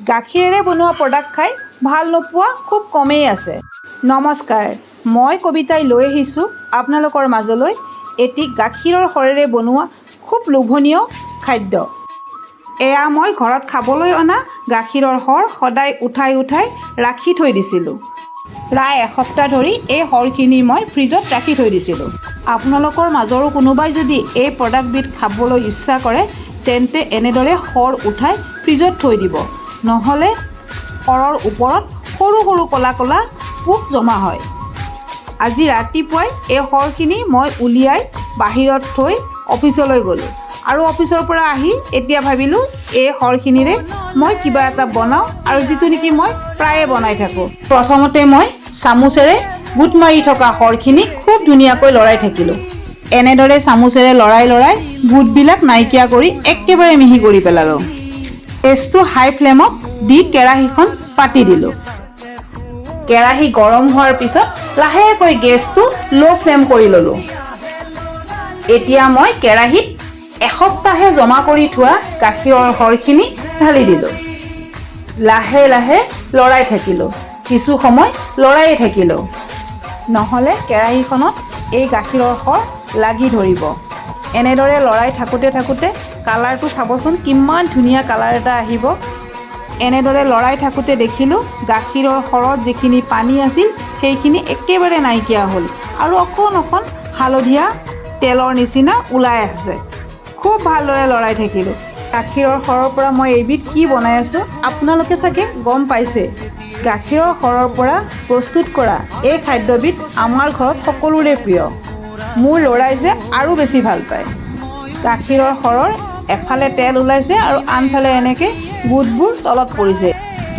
গাখীৰেৰে বনোৱা প্ৰডাক্ট খাই ভাল নোপোৱা খুব কমেই আছে। নমস্কাৰ, মই কবিতাই লৈ আহিছোঁ আপোনালোকৰ মাজলৈ এটি গাখীৰৰ সৰেৰে বনোৱা খুব লোভনীয় খাদ্য। এয়া মই ঘৰত খাবলৈ অনা গাখীৰৰ সৰ সদায় উঠাই ৰাখি থৈ দিছিলোঁ। প্ৰায় এসপ্তাহ ধৰি এই সৰখিনি মই ফ্ৰিজত ৰাখি থৈ দিছিলোঁ। আপোনালোকৰ মাজৰো কোনোবাই যদি এই প্ৰডাক্টবিধ খাবলৈ ইচ্ছা কৰে তেন্তে এনেদৰে সৰ উঠাই ফ্ৰিজত থৈ দিব, নহ'লে সৰৰ ওপৰত সৰু সৰু ক'লা ক'লা পোক জমা হয়। আজি ৰাতিপুৱাই এই সৰখিনি মই উলিয়াই বাহিৰত থৈ অফিচলৈ গ'লোঁ আৰু অফিচৰ পৰা আহি এতিয়া ভাবিলোঁ এই সৰখিনিৰে মই কিবা এটা বনাওঁ আৰু যিটো নেকি মই প্ৰায়ে বনাই থাকোঁ। প্ৰথমতে মই চামুচেৰে গোট মাৰি থকা সৰখিনি খুব ধুনীয়াকৈ লৰাই থাকিলোঁ। এনেদৰে চামুচেৰে লৰাই গোটবিলাক নাইকিয়া কৰি একেবাৰে মিহি কৰি পেলালোঁ। গেছটো হাই ফ্লেমত দি কেৰাহীখন পাতি দিলোঁ। কেৰাহী গৰম হোৱাৰ পিছত লাহেকৈ গেছটো ল' ফ্লেম কৰি ল'লোঁ। এতিয়া মই কেৰাহীত এসপ্তাহে জমা কৰি থোৱা গাখীৰৰ সৰখিনি ঢালি দিলোঁ। লাহে লাহে লৰাই থাকিলোঁ। কিছু সময় লৰায়ে থাকিলোঁ, নহ'লে কেৰাহীখনত এই গাখীৰৰ সৰ লাগি ধৰিব। এনেদৰে লৰাই থাকোঁতে কালাৰটো চাবচোন কিমান ধুনীয়া কালাৰ এটা আহিব। এনেদৰে লৰাই থাকোঁতে দেখিলোঁ গাখীৰৰ সৰত যিখিনি পানী আছিল সেইখিনি একেবাৰে নাইকিয়া হ'ল আৰু অকণ হালধীয়া তেলৰ নিচিনা ওলাই আছে। খুব ভালদৰে লৰাই থাকিলোঁ। গাখীৰৰ সৰৰ পৰা মই এইবিধ কি বনাই আছোঁ আপোনালোকে চাগে গম পাইছে। গাখীৰৰ সৰৰ পৰা প্ৰস্তুত কৰা এই খাদ্যবিধ আমাৰ ঘৰত সকলোৰে প্ৰিয়। মোৰ ল'ৰাই যে আৰু বেছি ভাল পায়। গাখীৰৰ সৰৰ এফালে তেল ওলাইছে আৰু আনফালে এনেকৈ গোটবোৰ তলত পৰিছে।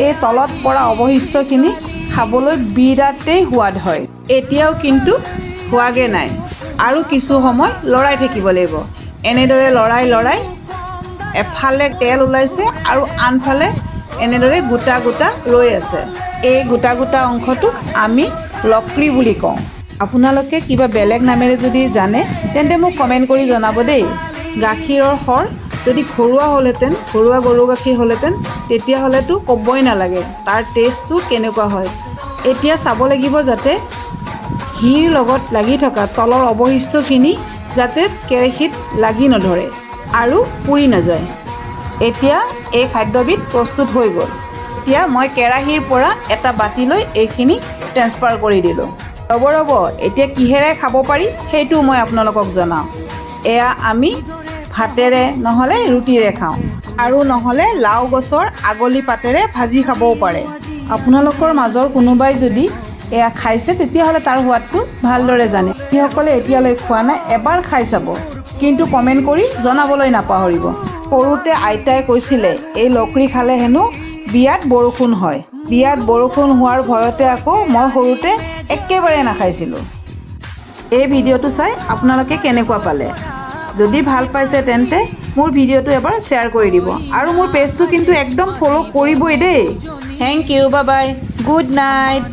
এই তলত পৰা অৱশিষ্টখিনি খাবলৈ বিৰাটেই সোৱাদ হয়। এতিয়াও কিন্তু হোৱাগৈ নাই আৰু কিছু সময় লৰাই থাকিব লাগিব। এনেদৰে লৰাই এফালে তেল ওলাইছে আৰু আনফালে এনেদৰে গোটা ৰৈ আছে। এই গোটা অংশটোক আমি লকৰি বুলি কওঁ। আপোনালোকে কিবা বেলেগ নামেৰে যদি জানে তেন্তে মোক কমেণ্ট কৰি জনাব দেই। গাখীৰৰ সৰ যদি ঘৰুৱা হ'লহেঁতেন, ঘৰুৱা গৰু গাখীৰ হ'লহেঁতেন তেতিয়াহ'লেতো ক'বই নালাগে তাৰ টেষ্টটো কেনেকুৱা হয়। এতিয়া চাব লাগিব যাতে ঘিৰ লগত লাগি থকা তলৰ অৱশিষ্টখিনি যাতে কেৰাহীত লাগি নধৰে আৰু পুৰি নাযায়। এতিয়া এই খাদ্যবিধ প্ৰস্তুত হৈ গ'ল। এতিয়া মই কেৰাহীৰ পৰা এটা বাতিলৈ এইখিনি ট্ৰেন্সফাৰ কৰি দিলোঁ। ৰ'ব এতিয়া কিহেৰে খাব পাৰি সেইটো মই আপোনালোকক জনাওঁ। এয়া আমি ভাতেৰে নহ'লে ৰুটিৰে খাওঁ আৰু নহ'লে লাও গছৰ আগলি পাতেৰে ভাজি খাবও পাৰে। আপোনালোকৰ মাজৰ কোনোবাই যদি এয়া খাইছে তেতিয়াহ'লে তাৰ সোৱাদটো ভালদৰে জানে। যিসকলে এতিয়ালৈ খোৱা নাই এবাৰ খাই চাব, কিন্তু কমেণ্ট কৰি জনাবলৈ নাপাহৰিব। সৰুতে আইতাই কৈছিলে এই লকৰি খালে হেনো বিয়াত বৰষুণ হয়। বিয়াত বৰষুণ হোৱাৰ ভয়তে আকৌ মই সৰুতে একেবাৰে নাখাইছিলোঁ। এই ভিডিঅ'টো চাই আপোনালোকে কেনেকুৱা পালে? যদি ভাল পাইছে তেন্তে মোৰ ভিডিঅ'টো এবাৰ শ্বেয়াৰ কৰি দিব আৰু মোৰ পেজটো কিন্তু একদম ফ'ল' কৰিবই দেই। Thank you, bye bye, good night.